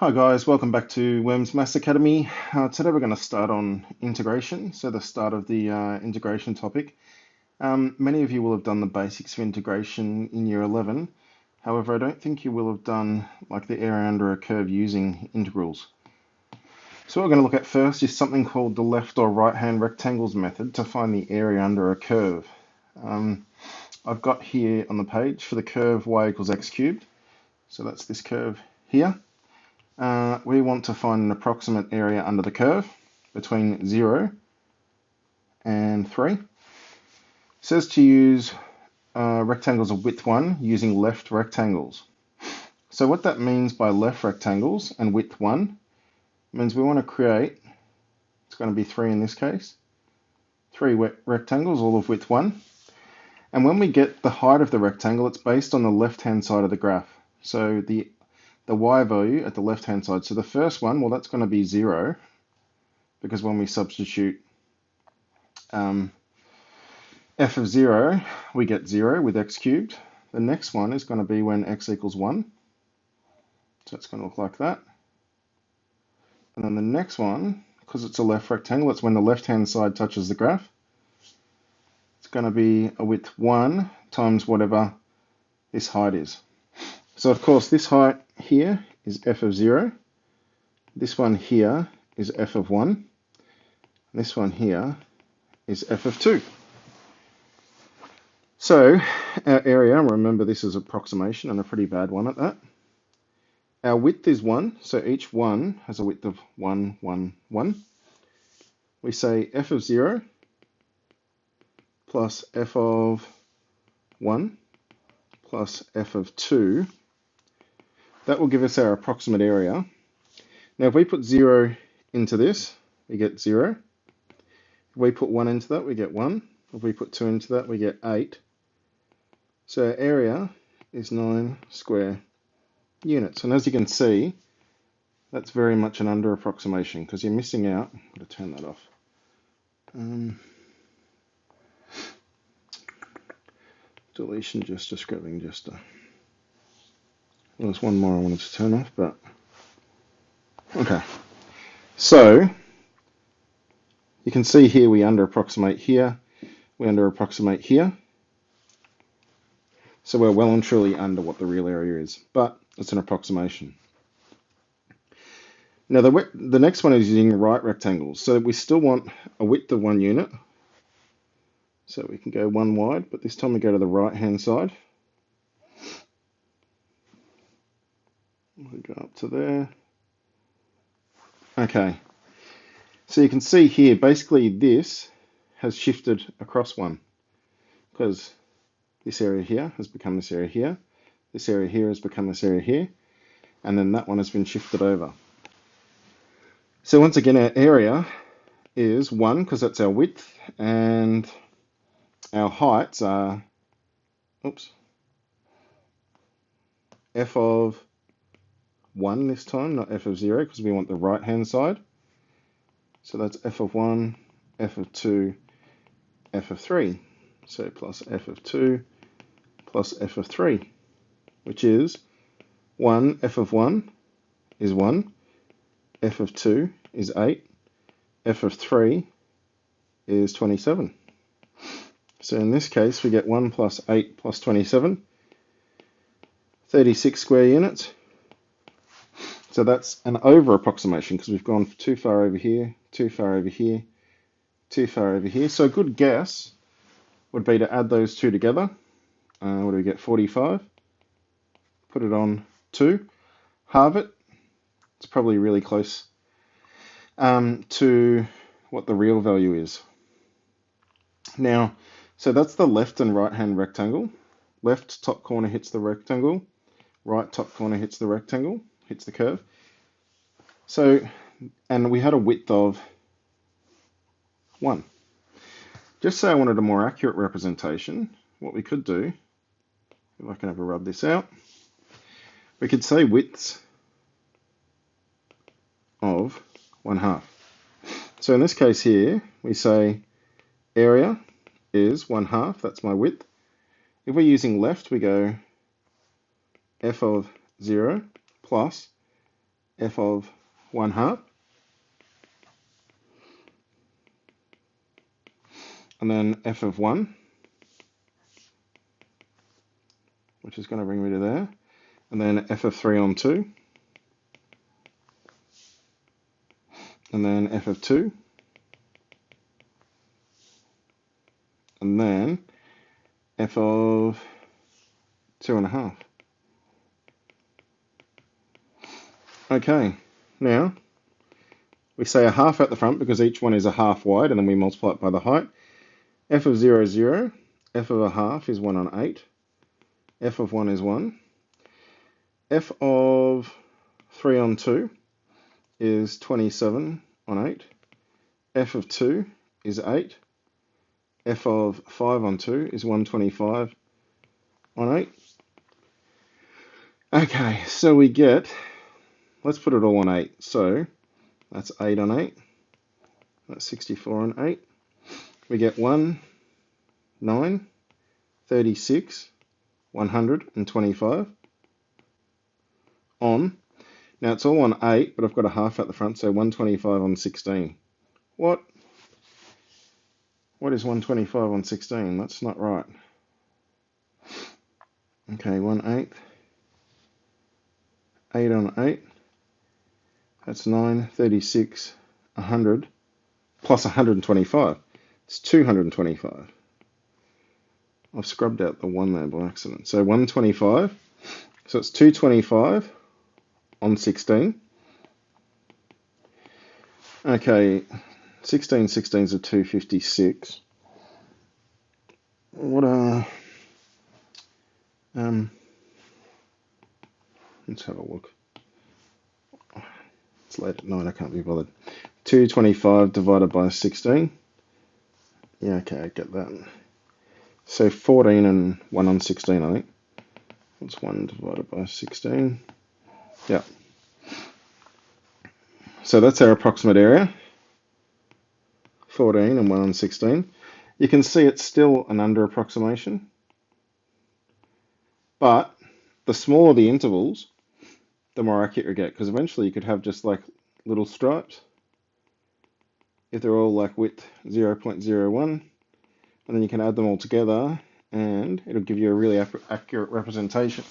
Hi guys, welcome back to Worms Maths Academy. Today we're going to start on integration, so the start of the integration topic. Many of you will have done the basics of integration in year 11. However, I don't think you will have done like the area under a curve using integrals. So what we're going to look at first is something called the left or right hand rectangles method to find the area under a curve. I've got here on the page for the curve y equals x cubed. So that's this curve here. We want to find an approximate area under the curve between 0 and 3. It says to use rectangles of width 1 using left rectangles. So what that means by left rectangles and width 1 means we want to create, it's going to be 3 in this case, 3 rectangles, all of width 1. And when we get the height of the rectangle, it's based on the left-hand side of the graph. So the y value at the left-hand side. So the first one, well, that's going to be 0, because when we substitute f of 0, we get 0 with x cubed. The next one is going to be when x equals 1. So it's going to look like that. And then the next one, because it's a left rectangle, it's when the left-hand side touches the graph. It's going to be a width 1 times whatever this height is. So of course this height here is f of 0. This one here is f of 1. This one here is f of 2. So our area, remember this is approximation and a pretty bad one at that. Our width is 1, so each one has a width of 1, 1, 1. We say f of 0 plus f of 1 plus f of 2. That will give us our approximate area. Now if we put 0 into this, we get 0. If we put 1 into that, we get 1. If we put 2 into that, we get 8. So our area is 9 square units. And as you can see, that's very much an under approximation because you're missing out. I'm going to turn that off. Deletion just grabbing just a... Well, there's one more I wanted to turn off, but okay. So you can see here we under approximate here, we under approximate here. So we're well and truly under what the real area is, but it's an approximation. Now the next one is using right rectangles. So we still want a width of 1 unit. So we can go 1 wide, but this time we go to the right hand side. We go up to there. Okay, so you can see here, basically this has shifted across 1 because this area here has become this area here, this area here has become this area here, and then that one has been shifted over. So once again, our area is 1 because that's our width, and our heights are, f of 1 this time, not f of 0, because we want the right hand side. So that's f of 1, f of 2, f of 3. So plus f of 2 plus f of 3, which is 1, f of 1 is 1, f of 2 is 8, f of 3 is 27. So in this case, we get 1 plus 8 plus 27, 36 square units. So that's an over approximation because we've gone too far over here, too far over here, too far over here. So a good guess would be to add those two together. What do we get? 45. Put it on 2. Halve it. It's probably really close to what the real value is. Now, so that's the left and right hand rectangle. Left top corner hits the rectangle. Right top corner hits the rectangle. Hits the curve. So, and we had a width of 1. Just say I wanted a more accurate representation, what we could do, if I can ever rub this out, we could say widths of 1/2. So in this case here, we say area is 1/2, that's my width. If we're using left, we go f of 0 plus f of 1/2. And then f of 1, which is going to bring me to there. And then f of 3 on 2. And then f of 2. And then f of 2.5. Okay, now we say a half at the front because each one is a half wide, and then we multiply it by the height. F of 0 is 0. F of a half is 1 on 8. F of 1 is 1. F of 3 on 2 is 27 on 8. F of 2 is 8. F of 5 on 2 is 125 on 8. Okay, so we get, let's put it all on 8. So that's 8 on 8. That's 64 on 8. We get 1, 9, 36, 125 on, now it's all on 8, but I've got a half at the front, so 125 on 16. What is 125 on 16? That's not right. Okay, 1/8. 8 on 8. That's 9, 36, 100, plus 125. It's 225. I've scrubbed out the 1 there by accident. So 125. So it's 225 on 16. Okay, 16/16s are 256. What are... let's have a look. It's late at night, I can't be bothered. 225 divided by 16. Yeah, okay, I get that. So 14 and 1 on 16, I think. What's 1 divided by 16? Yeah. So that's our approximate area. 14 and 1 on 16. You can see it's still an under approximation. But the smaller the intervals, the more accurate you get, because eventually you could have just like little stripes if they're all like width 0.01, and then you can add them all together and it'll give you a really accurate representation.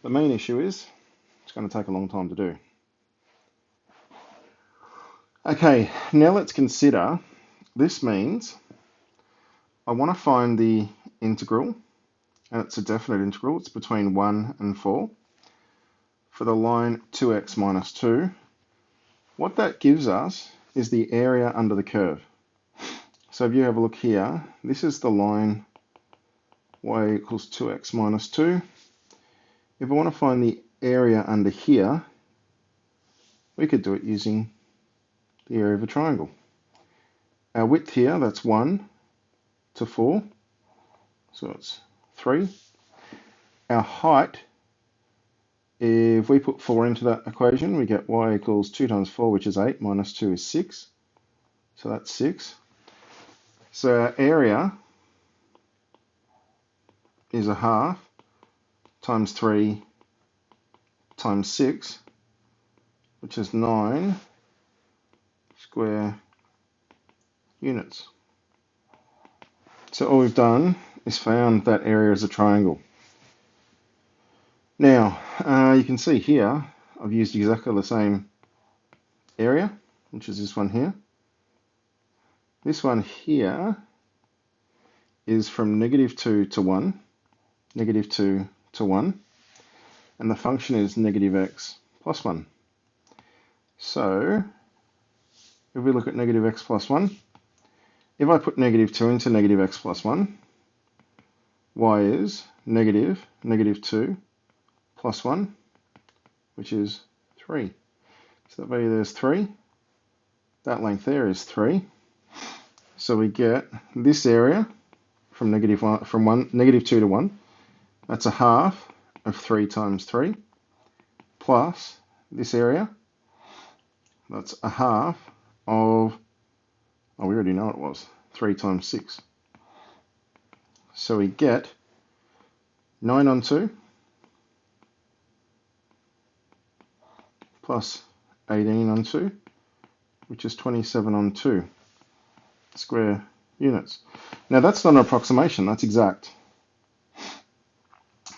The main issue is it's going to take a long time to do. Okay, now let's consider, this means I want to find the integral, and it's a definite integral, it's between 1 and 4. For the line 2x minus 2, what that gives us is the area under the curve. So if you have a look here, this is the line y equals 2x minus 2. If I want to find the area under here, we could do it using the area of a triangle. Our width here, that's 1 to 4, so it's 3. Our height, if we put 4 into that equation, we get y equals 2 times 4, which is 8, minus 2 is 6. So that's 6. So our area is a half times 3 times 6, which is 9 square units. So all we've done is found that area as a triangle. Now, you can see here, I've used exactly the same area, which is this one here. This one here is from -2 to 1, -2 to 1, and the function is -x plus 1. So, if we look at -x plus 1, if I put -2 into -x plus 1, y is -2 plus 1, which is 3. So that value there is 3. That length there is 3. So we get this area from -2 to 1. That's a half of 3 times 3, plus this area. That's a half of, oh, we already know it was 3 times 6. So we get 9 on 2 plus 18 on 2, which is 27 on 2 square units. Now that's not an approximation, that's exact,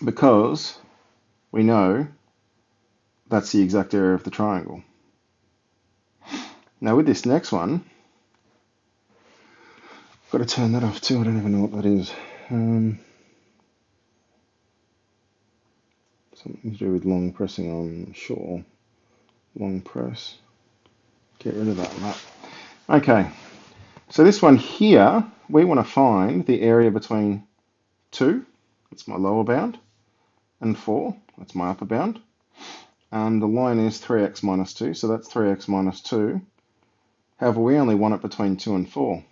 because we know that's the exact area of the triangle. Now with this next one, I've got to turn that off too, I don't even know what that is. Something to do with long pressing on sure. Long press. Get rid of that one. Okay, so this one here, we want to find the area between 2, that's my lower bound, and 4, that's my upper bound. The line is 3x minus 2, so that's 3x minus 2. However, we only want it between 2 and 4.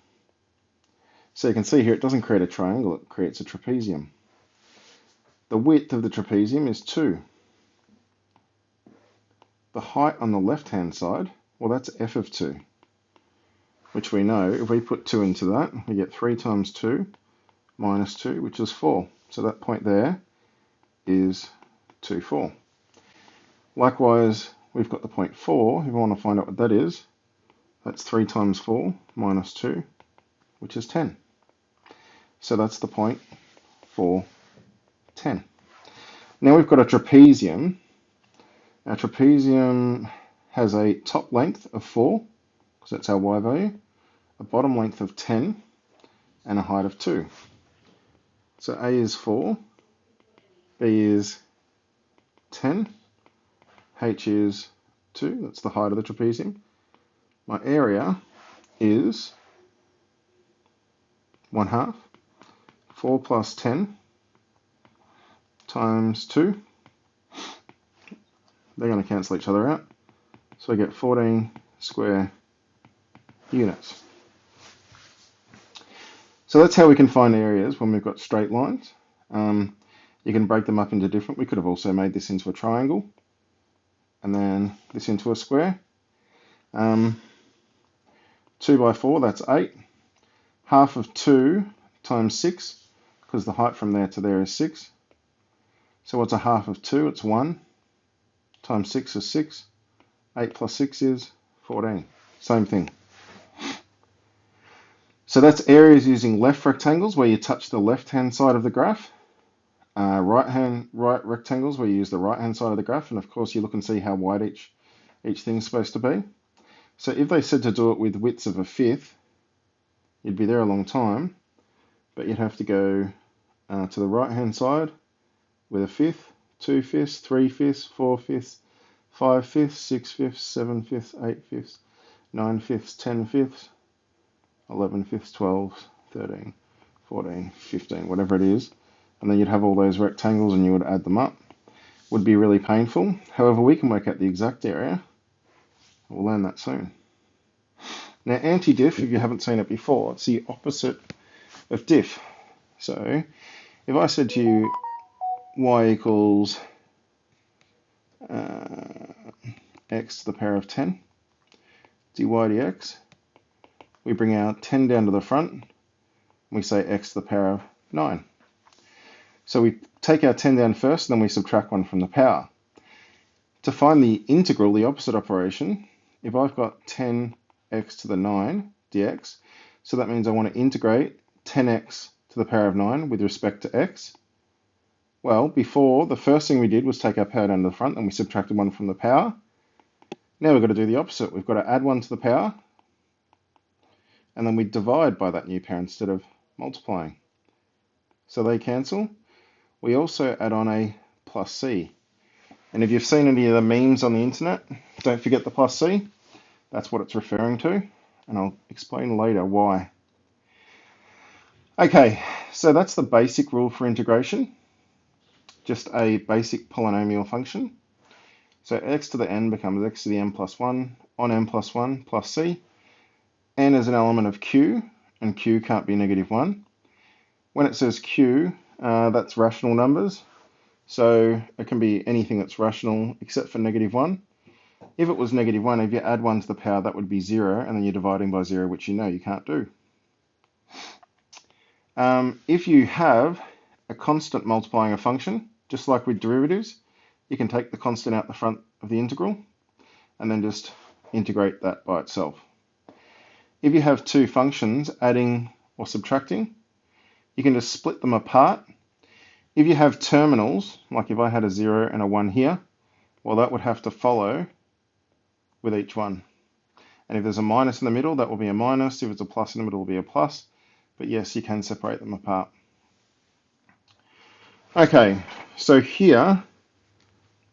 So you can see here it doesn't create a triangle, it creates a trapezium. The width of the trapezium is 2. The height on the left-hand side, well, that's f of 2, which we know, if we put 2 into that, we get 3 times 2 minus 2, which is 4. So that point there is 2, 4. Likewise, we've got the point 4. If I want to find out what that is, that's 3 times 4 minus 2, which is 10. So that's the point 4, 10. Now we've got a trapezium. Our trapezium has a top length of 4, because that's our y value, a bottom length of 10, and a height of 2. So A is 4, B is 10, H is 2, that's the height of the trapezium. My area is 1/2, 4 plus 10 times 2. They're going to cancel each other out. So I get 14 square units. So that's how we can find areas when we've got straight lines. You can break them up into different. We could have also made this into a triangle and then this into a square. 2 by 4, that's 8. Half of 2 times 6, because the height from there to there is 6. So what's a half of 2? It's 1. Times 6 is 6. 8 plus 6 is 14. Same thing. So that's areas using left rectangles where you touch the left-hand side of the graph. Right rectangles where you use the right-hand side of the graph. And of course you look and see how wide each thing's supposed to be. So if they said to do it with widths of a fifth, you'd be there a long time. But you'd have to go to the right-hand side with a fifth, 2 fifths, 3 fifths, 4 fifths, 5 fifths, 6 fifths, 7 fifths, 8 fifths, 9 fifths, 10 fifths, 11 fifths, 12, 13, 14, 15, whatever it is. And then you'd have all those rectangles and you would add them up. Would be really painful. However, we can work out the exact area. We'll learn that soon. Now, anti-diff, if you haven't seen it before, it's the opposite of diff. So if I said to you y equals x to the power of 10, dy dx, we bring our 10 down to the front, and we say x to the power of 9. So we take our 10 down first, and then we subtract 1 from the power. To find the integral, the opposite operation, if I've got 10x to the 9 dx, so that means I want to integrate 10x to the power of 9 with respect to x. Well, before, the first thing we did was take our power down to the front, and we subtracted 1 from the power. Now we've got to do the opposite. We've got to add 1 to the power, and then we divide by that new power instead of multiplying. So they cancel. We also add on a plus c. And if you've seen any of the memes on the internet, don't forget the plus c. That's what it's referring to, and I'll explain later why. Okay, so that's the basic rule for integration. Just a basic polynomial function. So x to the n becomes x to the n plus 1 on n plus 1 plus c. N is an element of q, and q can't be -1. When it says q, that's rational numbers. So it can be anything that's rational except for -1. If it was -1, if you add 1 to the power, that would be 0, and then you're dividing by 0, which you know you can't do. If you have a constant multiplying a function, just like with derivatives, you can take the constant out the front of the integral. and then just integrate that by itself. If you have two functions, adding or subtracting, you can just split them apart. If you have terminals, like if I had a 0 and a 1 here, well, that would have to follow with each one. And if there's a minus in the middle, that will be a minus. If it's a plus in the middle, it will be a plus. But yes, you can separate them apart. Okay, so here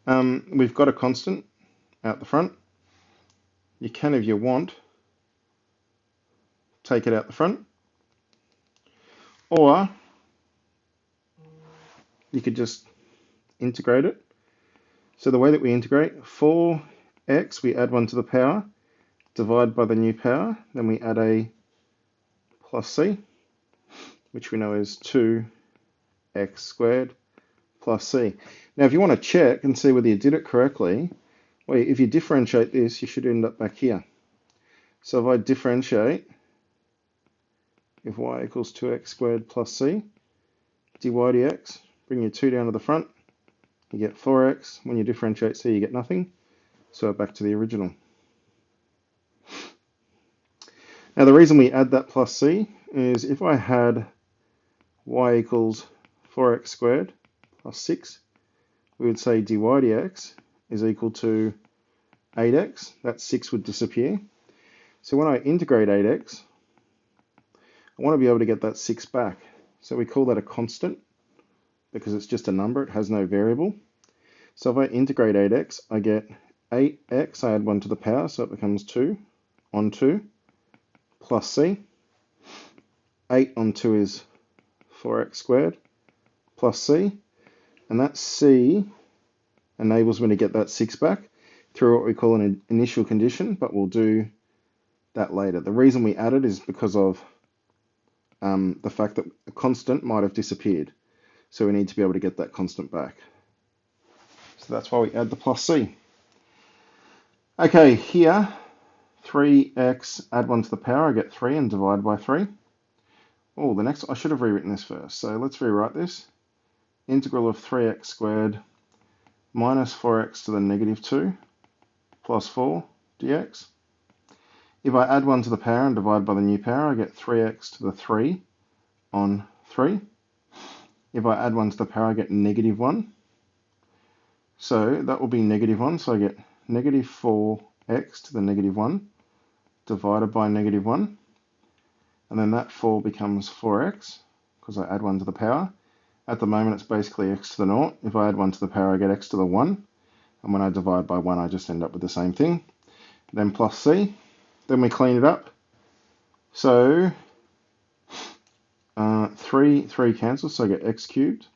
we've got a constant out the front. You can, if you want, take it out the front. Or you could just integrate it. So the way that we integrate, 4x, we add 1 to the power, divide by the new power, then we add a plus c, which we know is 2x squared plus c. Now if you want to check and see whether you did it correctly, well, if you differentiate this, you should end up back here. So if I differentiate, if y equals 2x squared plus c, dy dx, bring your 2 down to the front, you get 4x. When you differentiate c, you get nothing. So back to the original. Now the reason we add that plus c is if I had y equals 4x squared plus 6, we would say dy dx is equal to 8x. That 6 would disappear. So when I integrate 8x, I want to be able to get that 6 back. So we call that a constant because it's just a number, it has no variable. So if I integrate 8x, I get 8x, I add 1 to the power, so it becomes 2 on 2 plus c. 8 on 2 is 4x squared plus c. And that c enables me to get that 6 back through what we call an initial condition, but we'll do that later. The reason we add it is because of the fact that a constant might have disappeared. So we need to be able to get that constant back. So that's why we add the plus c. Okay, here, 3x, add 1 to the power, I get 3 and divide by 3. Oh, the next, I should have rewritten this first. So let's rewrite this. Integral of 3x squared minus 4x to the negative 2 plus 4 dx. If I add 1 to the power and divide by the new power, I get 3x to the 3 on 3. If I add 1 to the power, I get negative 1. So that will be negative 1. So I get negative 4x to the negative 1 divided by negative 1. And then that 4 becomes 4x because I add 1 to the power. At the moment, it's basically x to the 0. If I add 1 to the power, I get x to the 1. And when I divide by 1, I just end up with the same thing. Then plus c. Then we clean it up. So 3 cancels, so I get x cubed.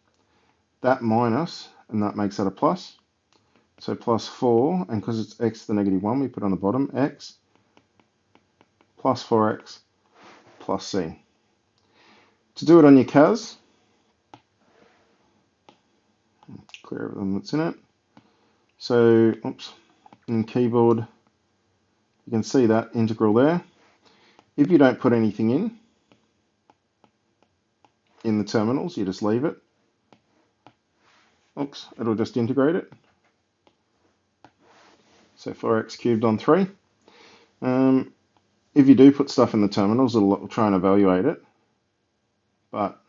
That minus, and that makes that a plus. So plus 4, and because it's x to the negative 1, we put on the bottom x plus 4x plus c. To do it on your CAS, clear everything that's in it. So, oops, in keyboard, you can see that integral there. If you don't put anything in the terminals, you just leave it. Oops, it'll just integrate it. So 4x cubed on 3. If you do put stuff in the terminals, it'll try and evaluate it. But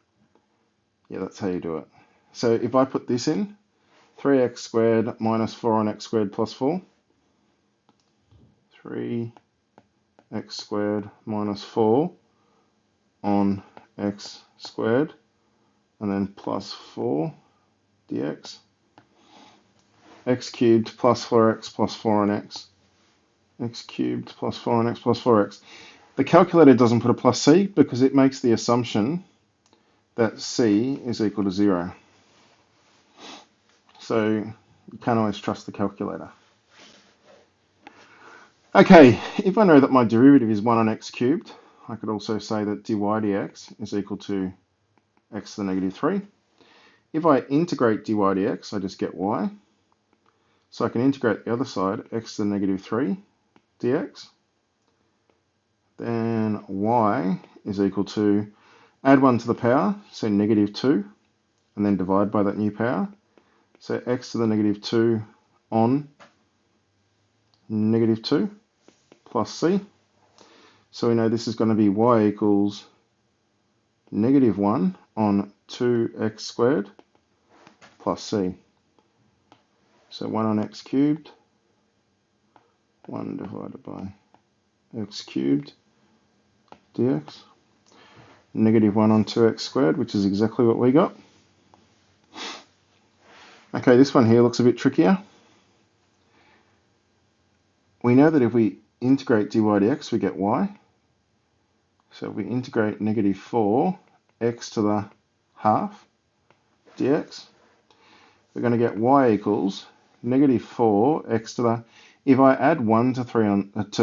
yeah, that's how you do it. So if I put this in, 3x squared minus 4 on x squared plus 4. 3x squared minus 4 on x squared, and then plus 4 dx. X cubed plus 4x plus 4 on x. X cubed plus 4 on x plus 4x. The calculator doesn't put a plus c because it makes the assumption that c is equal to 0. So you can't always trust the calculator. Okay, if I know that my derivative is 1 on x cubed, I could also say that dy dx is equal to x to the negative 3. If I integrate dy dx, I just get y. So I can integrate the other side, x to the negative 3 dx. Then y is equal to, add 1 to the power, so negative 2, and then divide by that new power. So x to the negative 2 on negative 2 plus c. So we know this is going to be y equals negative 1 on 2x squared plus c. So 1 on x cubed, 1 divided by x cubed dx. Negative 1 on 2x squared, which is exactly what we got. Okay, this one here looks a bit trickier. We know that if we integrate dy dx, we get y. So if we integrate negative 4 x to the half dx, we're going to get y equals negative 4 x to the... If I add 1 to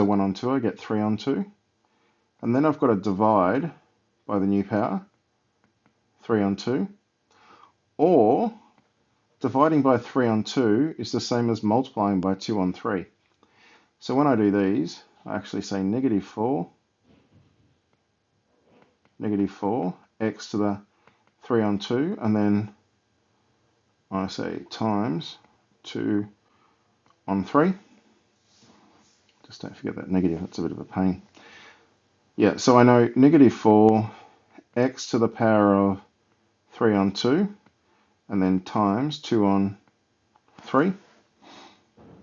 1 on 2, I get 3 on 2. And then I've got to divide by the new power, 3 on 2. Or dividing by 3 on 2 is the same as multiplying by 2 on 3. So when I do these, I actually say negative 4 x to the 3 on 2, and then I say times 2 on 3. Just don't forget that negative, that's a bit of a pain. Yeah, so I know negative 4 x to the power of 3 on 2, and then times 2 on 3.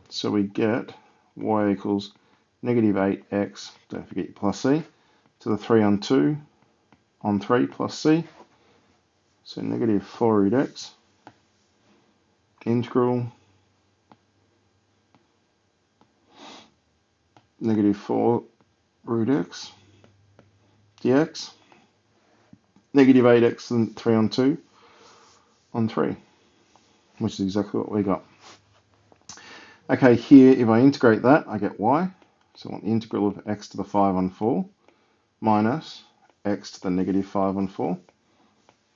So we get y equals negative 8x, don't forget your plus c, to the 3 on 2 on 3 plus c. So negative 4 root x integral negative 4 root x dx, negative 8x and 3 on 2 on 3, which is exactly what we got. Okay, here if I integrate that, I get y. So I want the integral of x to the 5 on 4 minus x to the negative 5 on 4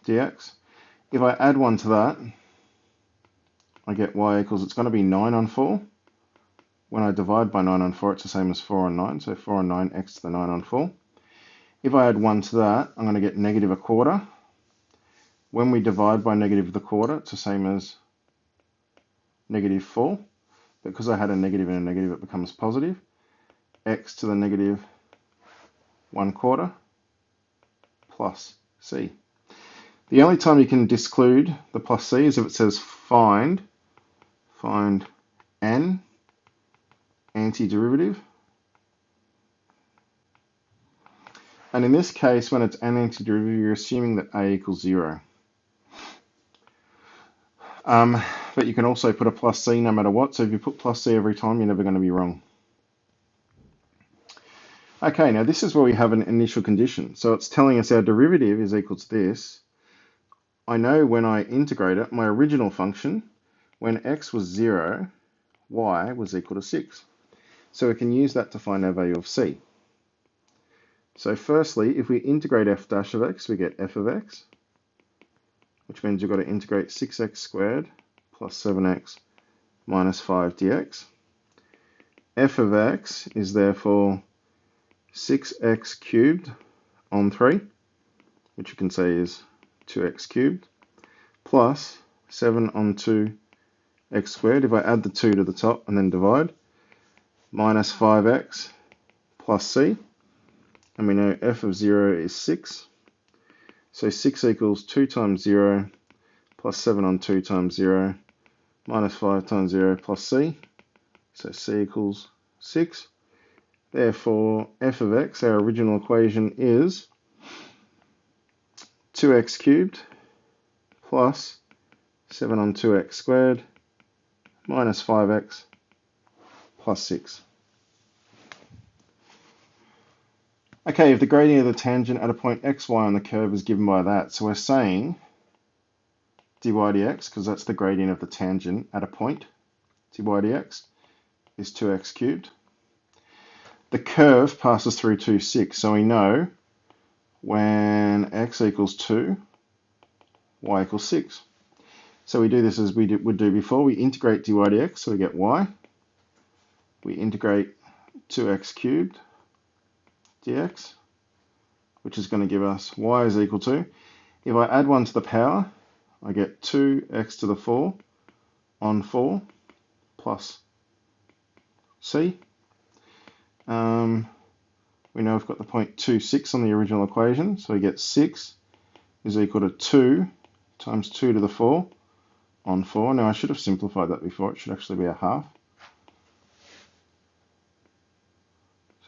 dx. If I add 1 to that, I get y equals, it's going to be 9 on 4. When I divide by 9 on 4, it's the same as 4 on 9, so 4 on 9, x to the 9 on 4. If I add 1 to that, I'm going to get negative 1/4. When we divide by negative 1/4, it's the same as negative 4. Because I had a negative and a negative, it becomes positive. X to the negative 1/4 plus c. The only time you can disclude the plus c is if it says find an antiderivative. And in this case, when it's an antiderivative, you're assuming that a equals 0. But you can also put a plus c no matter what. So if you put plus c every time, you're never going to be wrong. Okay, now this is where we have an initial condition. So it's telling us our derivative is equal to this. I know when I integrate it, my original function, when x was 0, y was equal to 6. So we can use that to find our value of c. So firstly, if we integrate f dash of x, we get f of x, which means you've got to integrate 6x squared plus 7x minus 5 dx. F of x is therefore 6x cubed on 3, which you can say is 2x cubed, plus 7 on 2x squared, if I add the 2 to the top and then divide, minus 5x plus c, and we know f of 0 is 6, so 6 equals 2 times 0 plus 7 on 2 times 0 minus 5 times 0 plus c, so c equals 6. Therefore, f of x, our original equation, is 2x cubed plus 7 on 2x squared minus 5x plus 6. Okay, if the gradient of the tangent at a point xy on the curve is given by that, so we're saying dy dx, because that's the gradient of the tangent at a point, dy dx is 2x cubed. The curve passes through 2, 6, so we know when x equals 2, y equals 6. So we do this as we would do before. We integrate dy dx, so we get y. We integrate 2x cubed dx, which is going to give us y is equal to, if I add 1 to the power, I get 2x to the 4 on 4 plus c. We know we've got the point 26 on the original equation, so we get 6 is equal to 2 times 2 to the 4 on 4. Now I should have simplified that before, it should actually be a half.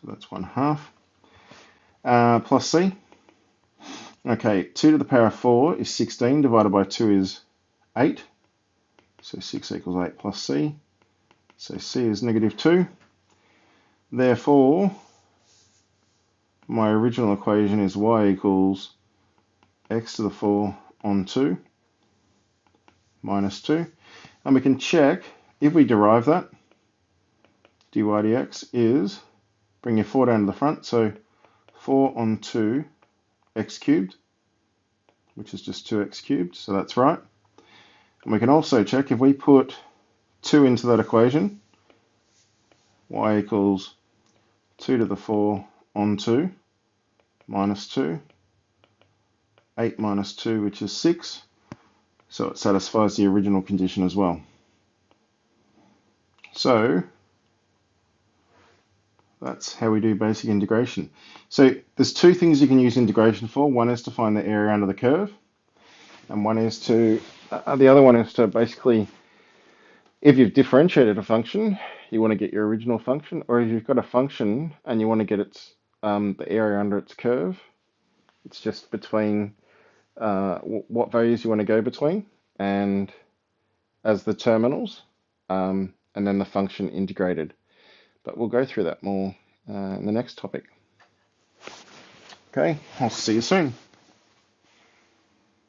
So that's 1/2. Plus c. Okay, 2 to the power of 4 is 16, divided by 2 is 8. So 6 equals 8 plus c. So c is -2. Therefore, my original equation is y equals x to the 4 on 2 minus 2. And we can check if we derive that, dy dx is, bring your 4 down to the front, so 4 on 2 x cubed, which is just 2x cubed, so that's right. And we can also check if we put 2 into that equation, y equals 2 to the 4 on 2 minus 2, 8 minus 2, which is 6, so it satisfies the original condition as well. So that's how we do basic integration. So there's two things you can use integration for. One is to find the area under the curve, and one is to, the other one is to basically, if you've differentiated a function, you want to get your original function, or if you've got a function and you want to get its the area under its curve, it's just between what values you want to go between and as the terminals, and then the function integrated. But we'll go through that more in the next topic. Okay, I'll see you soon.